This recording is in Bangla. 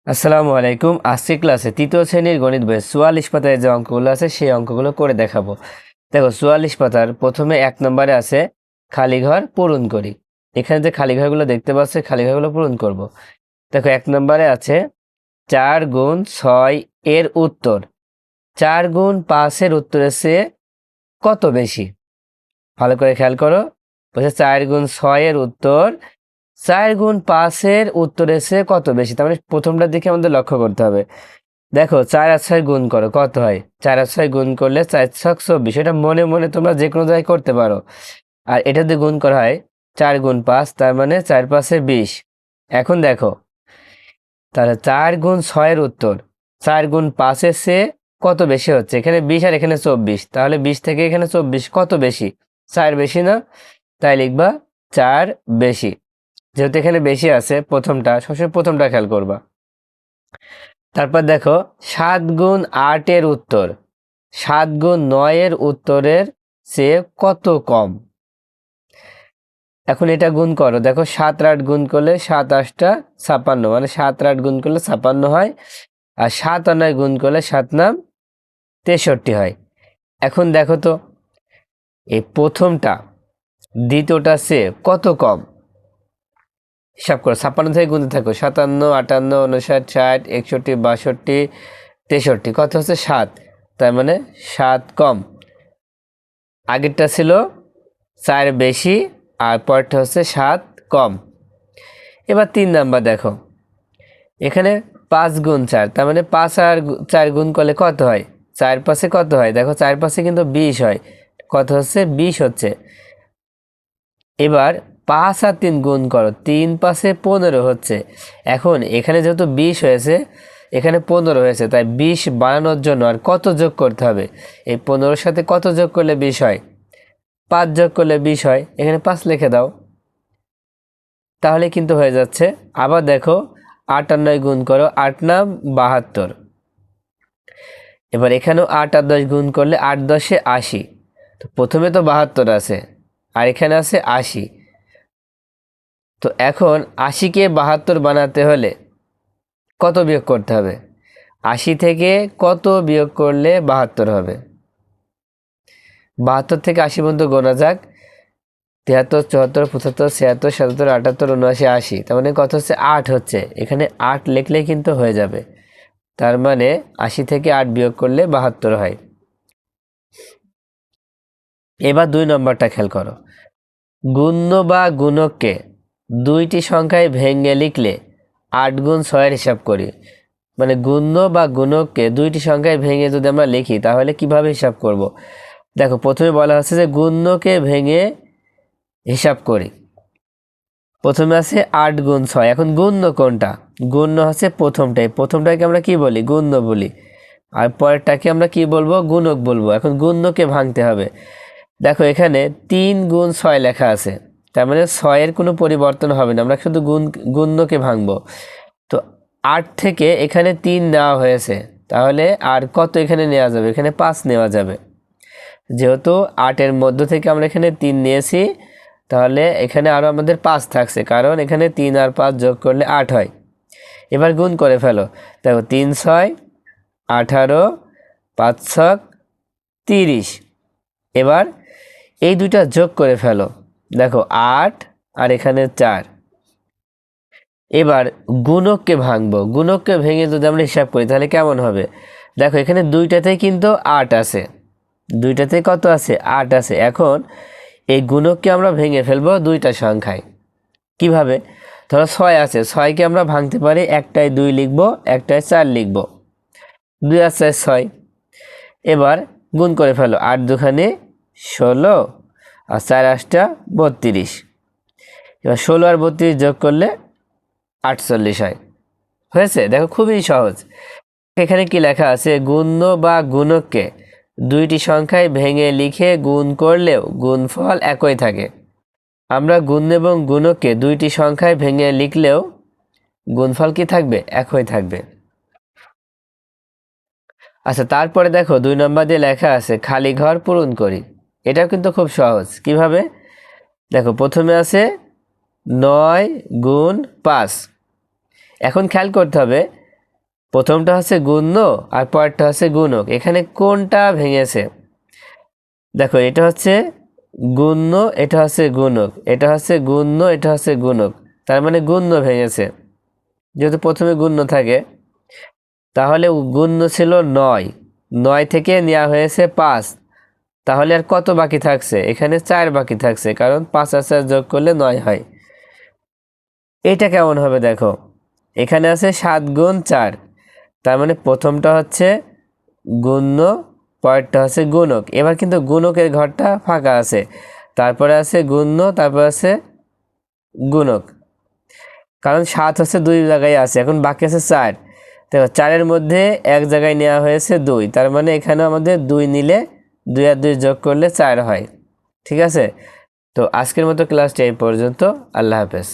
আসসালামু আলাইকুম। আজকের ক্লাসে তৃতীয় শ্রেণীর গণিত বইয়ের ৪৪ পাতায় যে অঙ্কগুলো আছে সেই অঙ্কগুলো করে দেখাবো। দেখো ৪৪ পাতার প্রথমে ১ নম্বরে আছে খালি ঘর পূরণ করি। এখানে যে খালি ঘরগুলো দেখতে পাচ্ছ খালি ঘরগুলো পূরণ করব। দেখো ১ নম্বরে আছে ৪ গুণ ৬ এর উত্তর ৪ গুণ ৫ এর উত্তরের চেয়ে কত বেশি? ভালো করে খেয়াল করো। বলছে ৪ গুণ ৬ এর উত্তর ৪ গুণ ৫ এর উত্তরের চেয়ে কত বেশি। তার মানে প্রথমটার দিকে আমাদের লক্ষ্য করতে হবে। দেখো ৪ আর ৬ গুণ করো, কত হয়? ৪ আর ৬ গুণ করলে ৪ ছক ২৪। এটা মনে মনে তোমরা যে কোনো জায়গায় করতে পারো। আর এটা দিয়ে গুণ করা হয় ৪ গুণ ৫, তার মানে ৪ ৫ ২০। এখন দেখো তাহলে ৪ গুণ ৬ এর উত্তর ৪ গুণ ৫ এর চেয়ে কত বেশি হচ্ছে? এখানে ২০ আর এখানে ২৪, তাহলে ২০ থেকে এখানে ২৪ কত বেশি? ৪ বেশি না? তাই লিখবা ৪ বেশি। যেহেতু এখানে বেশি আছে, প্রথমটা সবসময় প্রথমটা খেয়াল করবা। তারপর দেখো ৭ গুণ ৮ এর উত্তর ৭ গুণ ৯ এর উত্তরের চেয়ে কত কম? এখন এটা গুণ করো। দেখো ৭ আর ৮ গুণ করলে ৭ ৮টা ৫৬, মানে ৭ আর ৮ গুণ করলে ৫৬ হয়। আর ৭ আর ৯ গুণ করলে ৭ নাম ৬৩ হয়। এখন দেখো তো এই প্রথমটা দ্বিতীয়টার চেয়ে কত কম? হিসাব করো, ৫৬ থেকে গুনতে থাকো। ৫৭, ৫৮, ৫৯, ৬০, ৬১, ৬২, ৬৩, কত হচ্ছে? ৭। তার মানে ৭ কম। আগেরটা ছিল ৪ বেশি আর পরেরটা হচ্ছে ৭ কম। এবার ৩ নাম্বার দেখো, এখানে ৫ গুণ ৪, তার মানে ৫ আর ৪ গুণ করলে কত হয়? ৪ পাশে কত হয়? দেখো ৪ পাশে কিন্তু ২০ হয়। কত হচ্ছে? ২০ হচ্ছে। এবার ৫ আর ৩ গুণ করো, ৩ পাশে ১৫ হচ্ছে। এখন এখানে যেহেতু ২০ হয়েছে, এখানে ১৫ হয়েছে, তাই ২০ বানানোর জন্য আর কত যোগ করতে হবে? এই ১৫-র সাথে কত যোগ করলে ২০ হয়? ৫ যোগ করলে ২০ হয়। এখানে ৫ লিখে দাও, তাহলে কিন্তু হয়ে যাচ্ছে। আবার দেখো ৮ আর ৯ গুণ করো, ৮ নাম ৭২। এবার এখানেও ৮ আর ১০ গুণ করলে ৮ ১০-এ ৮০। তো প্রথমে তো ৭২ আছে আর এখানে আছে ৮০। তো এখন ৮০-কে ৭২ বানাতে হলে কত বিয়োগ করতে হবে? ৮০ থেকে কত বিয়োগ করলে ৭২ হবে? ৭২ থেকে ৮০ পর্যন্ত গোনা যাক। ৭৩, ৭৪, ৭৫, ৭৬, ৭৭, ৭৮, ৭৯, ৮০। তার মানে কত হচ্ছে? ৮ হচ্ছে। এখানে ৮ লিখলেই কিন্তু হয়ে যাবে। তার মানে ৮০ থেকে ৮ বিয়োগ করলে ৭২ হয়। এবার ২ নম্বরটা খেয়াল করো। গুণ্য বা গুণককে দুইটি সংখ্যায় ভেঙে লিখলে ৮ গুণ ৬-এর হিসাব করি। মানে গুণ্য বা গুণককে দুইটি সংখ্যায় ভেঙে যদি আমরা লিখি তাহলে কিভাবে হিসাব করব? দেখো প্রথমে বলা হচ্ছে যে গুণ্যকে ভেঙে হিসাব করি। প্রথমে আছে ৮ গুণ ৬। এখন গুণ্য কোনটা? গুণ্য হচ্ছে প্রথমটাকে আমরা কি বলি? গুণ্য বলি। আর পরেরটাকে আমরা কি বলবো? গুণক বলবো। এখন গুণ্যকে ভাঙতে হবে। দেখো এখানে ৩ গুণ ৬ লেখা আছে, তার মানে ৬-এর কোনো পরিবর্তন হবে না, আমরা শুধু গুণ্যকে ভাঙবো। তো ৮ থেকে এখানে ৩ নেওয়া হয়েছে, তাহলে আর কত এখানে নেওয়া যাবে? এখানে ৫ নেওয়া যাবে। যেহেতু ৮-এর মধ্য থেকে আমরা এখানে ৩ নিয়েছি, তাহলে এখানে আরও আমাদের ৫ থাকছে, কারণ এখানে ৩ আর ৫ যোগ করলে ৮ হয়। এবার গুণ করে ফেলো। দেখো ৩ ৬ ১৮, ৫ ছক ৩০। এবার এই দুইটা যোগ করে ফেলো। দেখো ৮ আর এখানে ৪। এবার গুণককে ভাঙবো। গুণককে ভেঙে যদি আমরা হিসাব করি তাহলে কেমন হবে? দেখো এখানে দুইটাতেই কিন্তু ৮ আছে, দুইটাতেই কত আছে? ৮ আছে। এখন এই গুণককে আমরা ভেঙে ফেলবো দুইটা সংখ্যায়। কিভাবে? ধরো ৬ আছে, ৬কে আমরা ভাঙতে পারি, একটায় ২ লিখবো, একটায় ৪ লিখবো। ২ আর ৪ ৬। এবার গুণ করে ফেলো। ৮ দুখানে ১৬ আর ৪ ৮টা ৩২। এবার ১৬ আর ৩২ যোগ করলে ৪৮ হয়। হয়েছে? দেখো খুবই সহজ। এখানে কি লেখা আছে? গুণ্য বা গুণককে দুইটি সংখ্যায় ভেঙে লিখে গুণ করলেও গুণফল একই থাকে। আমরা গুণ্য এবং গুণককে দুইটি সংখ্যায় ভেঙে লিখলেও গুণফল কি থাকবে? একই থাকবে। আচ্ছা, তারপরে দেখো ২ নম্বর দিয়ে লেখা আছে খালি ঘর পূরণ করি। এটাও কিন্তু খুব সহজ। কিভাবে? দেখো প্রথমে আছে ৯ গুণ ৫। এখন খেয়াল করতে হবে প্রথমটা হচ্ছে গুণ্য আর পরেরটা হচ্ছে গুণক। এখানে কোনটা ভেঙেছে? দেখো, এটা হচ্ছে গুণ্য, এটা হচ্ছে গুণক, এটা হচ্ছে গুণ্য, এটা হচ্ছে গুণক, তার মানে গুণ্য ভেঙেছে। যেহেতু প্রথমে গুণ্য থাকে, তাহলে গুণ্য ছিল 9, 9 থেকে নেওয়া হয়েছে 5, তাহলে আর কত বাকি থাকছে? এখানে 4 বাকি থাকছে, কারণ 5 আর 4 যোগ করলে 9 হয়। এটা কেমন হবে দেখো, এখানে আছে 7 গুণ 4, তার মানে প্রথমটা হচ্ছে গুণ্য, পরেরটা হচ্ছে গুণক। এবার কিন্তু গুণকের ঘরটা ফাঁকা আছে, তারপরে আছে গুণ্য, তারপর আছে গুণক, কারণ 7 হচ্ছে 2 জায়গায় আছে, এখন বাকি আছে 4। দেখো, 4-এর মধ্যে এক জায়গায় নেওয়া হয়েছে 2, তার মানে এখানে আমাদের 2 নিলে 2 আর 2 যোগ করলে 4 হয়। ঠিক আছে, তো আজকের মতো ক্লাসটা এই পর্যন্ত। আল্লাহ হাফেজ।